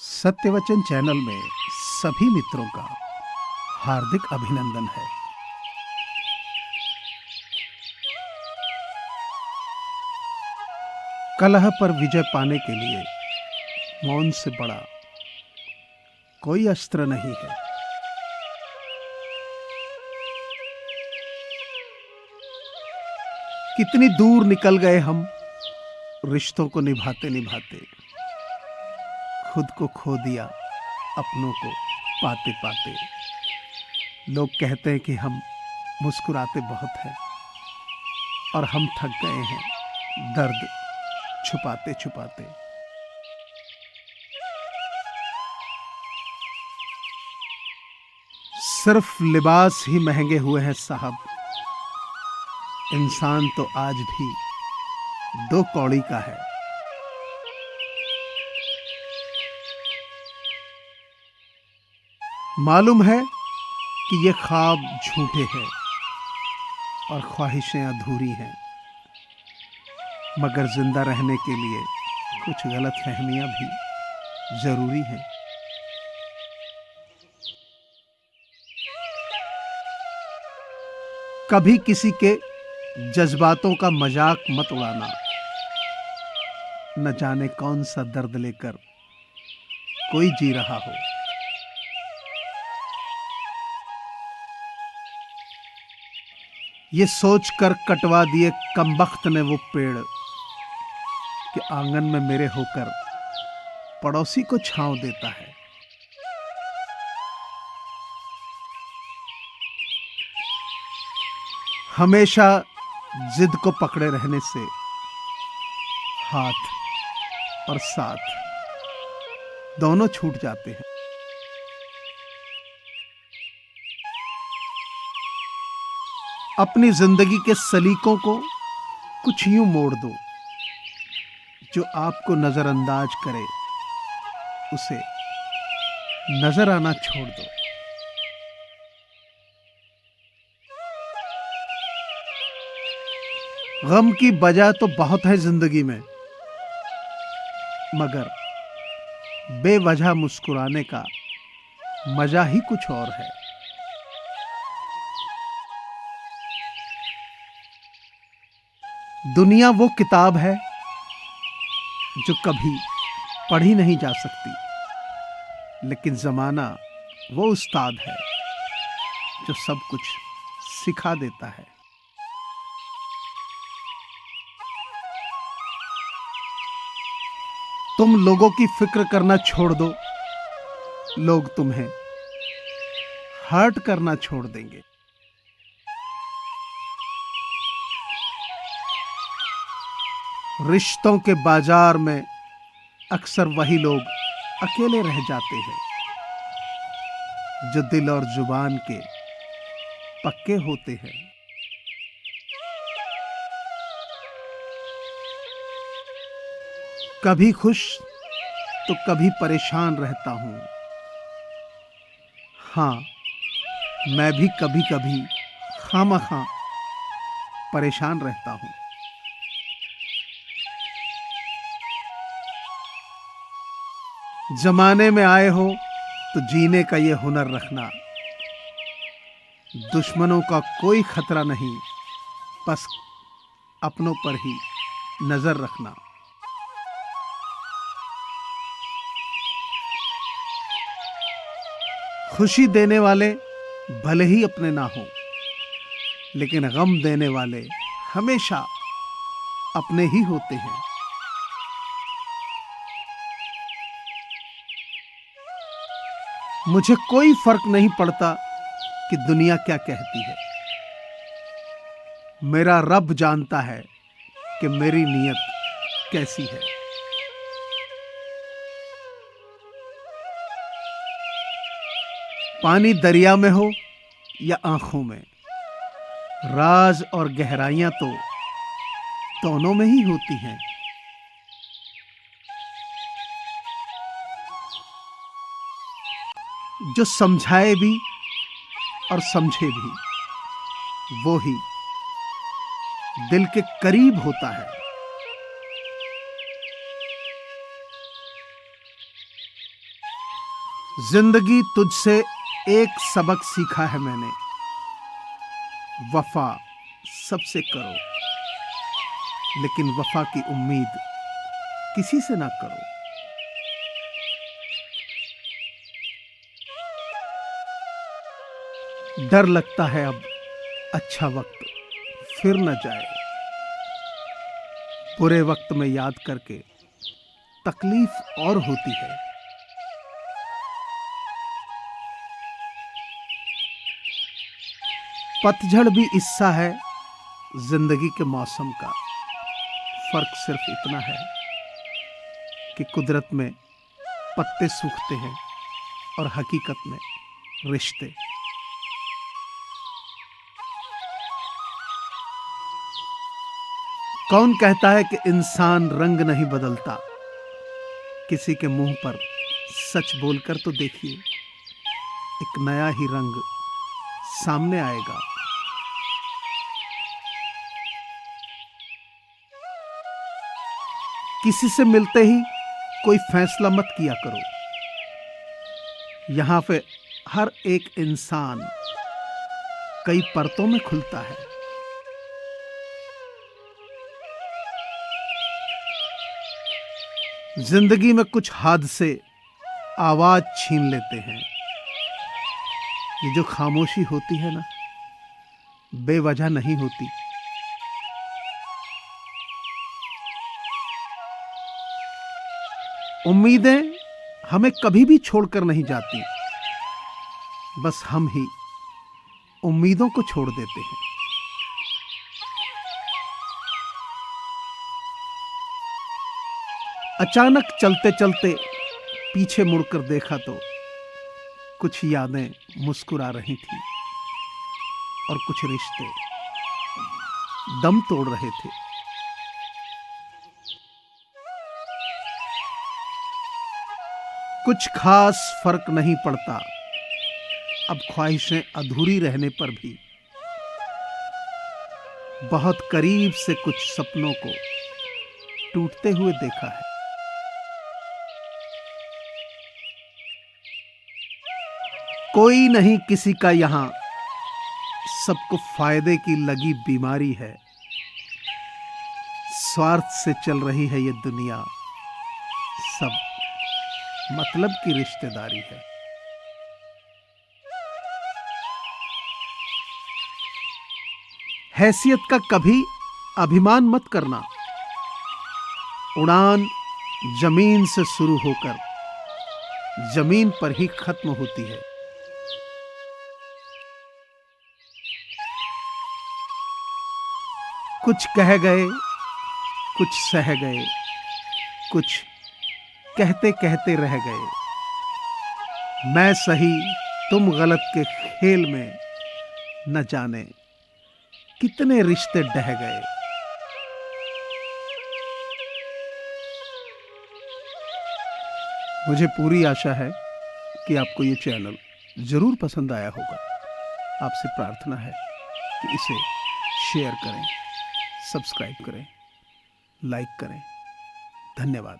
सत्यवचन channel में सभी मित्रों का हार्दिक अभिनंदन है। कलह पर विजय पाने के लिए मौन से बड़ा कोई अस्त्र नहीं है। कितनी दूर निकल गए हम रिश्तों को निभाते निभाते, खुद को खो दिया अपनों को पाते पाते। लोग कहते हैं कि हम मुस्कुराते बहुत हैं और हम थक गए हैं दर्द छुपाते छुपाते। सिर्फ लिबास ही महंगे हुए हैं साहब, इंसान तो आज भी दो कौड़ी का है। मालूम है कि ये ख्वाब झूठे हैं और ख्वाहिशें अधूरी हैं, मगर जिंदा रहने के लिए कुछ गलतफहमियां भी जरूरी हैं। कभी किसी के जज्बातों का मजाक मत उड़ाना, न जाने कौन सा दर्द लेकर कोई जी रहा हो। ये सोचकर कटवा दिए कमबख्त ने वो पेड़ कि आंगन में मेरे होकर पड़ोसी को छांव देता है। हमेशा जिद को पकड़े रहने से हाथ और साथ दोनों छूट जाते हैं। अपनी जिंदगी के सलीकों को कुछ यूं मोड़ दो, जो आपको नजरअंदाज करे उसे नजर आना छोड़ दो। गम की वजह तो बहुत है जिंदगी में, मगर बेवजह मुस्कुराने का मजा ही कुछ और है। दुनिया वो किताब है जो कभी पढ़ी नहीं जा सकती, लेकिन जमाना वो उस्ताद है जो सब कुछ सिखा देता है। तुम लोगों की फिक्र करना छोड़ दो, लोग तुम्हें हर्ट करना छोड़ देंगे। रिश्तों के बाजार में अक्सर वही लोग अकेले रह जाते हैं जो दिल और जुबान के पक्के होते हैं। कभी खुश तो कभी परेशान रहता हूं। हाँ, मैं भी कभी कभी खामखा परेशान रहता हूं। जमाने में आए हो तो जीने का ये हुनर रखना, दुश्मनों का कोई खतरा नहीं, बस अपनों पर ही नजर रखना। खुशी देने वाले भले ही अपने ना हो, लेकिन गम देने वाले हमेशा अपने ही होते हैं। मुझे कोई फर्क नहीं पड़ता कि दुनिया क्या कहती है। मेरा रब जानता है कि मेरी नीयत कैसी है। पानी दरिया में हो या आंखों में, राज और गहराइयां तो दोनों में ही होती हैं। जो समझाए भी और समझे भी, वो ही दिल के करीब होता है। जिंदगी तुझसे एक सबक सीखा है मैंने, वफा सबसे करो लेकिन वफा की उम्मीद किसी से ना करो। डर लगता है अब अच्छा वक्त फिर न जाए, बुरे वक्त में याद करके तकलीफ और होती है। पतझड़ भी हिस्सा है जिंदगी के मौसम का, फर्क सिर्फ इतना है कि कुदरत में पत्ते सूखते हैं और हकीकत में रिश्ते। कौन कहता है कि इंसान रंग नहीं बदलता, किसी के मुंह पर सच बोलकर तो देखिए, एक नया ही रंग सामने आएगा। किसी से मिलते ही कोई फैसला मत किया करो, यहां पे हर एक इंसान कई परतों में खुलता है। जिंदगी में कुछ हादसे आवाज छीन लेते हैं, ये जो खामोशी होती है ना, बेवजह नहीं होती। उम्मीदें हमें कभी भी छोड़कर नहीं जाती, बस हम ही उम्मीदों को छोड़ देते हैं। अचानक चलते चलते पीछे मुड़कर देखा तो कुछ यादें मुस्कुरा रही थी और कुछ रिश्ते दम तोड़ रहे थे। कुछ खास फर्क नहीं पड़ता अब ख्वाहिशें अधूरी रहने पर भी, बहुत करीब से कुछ सपनों को टूटते हुए देखा है। कोई नहीं किसी का यहां, सबको फायदे की लगी बीमारी है। स्वार्थ से चल रही है ये दुनिया, सब मतलब की रिश्तेदारी है। हैसियत का कभी अभिमान मत करना, उड़ान जमीन से शुरू होकर जमीन पर ही खत्म होती है। कुछ कह गए, कुछ सह गए, कुछ कहते कहते रह गए। मैं सही तुम गलत के खेल में न जाने कितने रिश्ते ढह गए। मुझे पूरी आशा है कि आपको ये चैनल जरूर पसंद आया होगा। आपसे प्रार्थना है कि इसे शेयर करें, सब्सक्राइब करें, लाइक करें। धन्यवाद।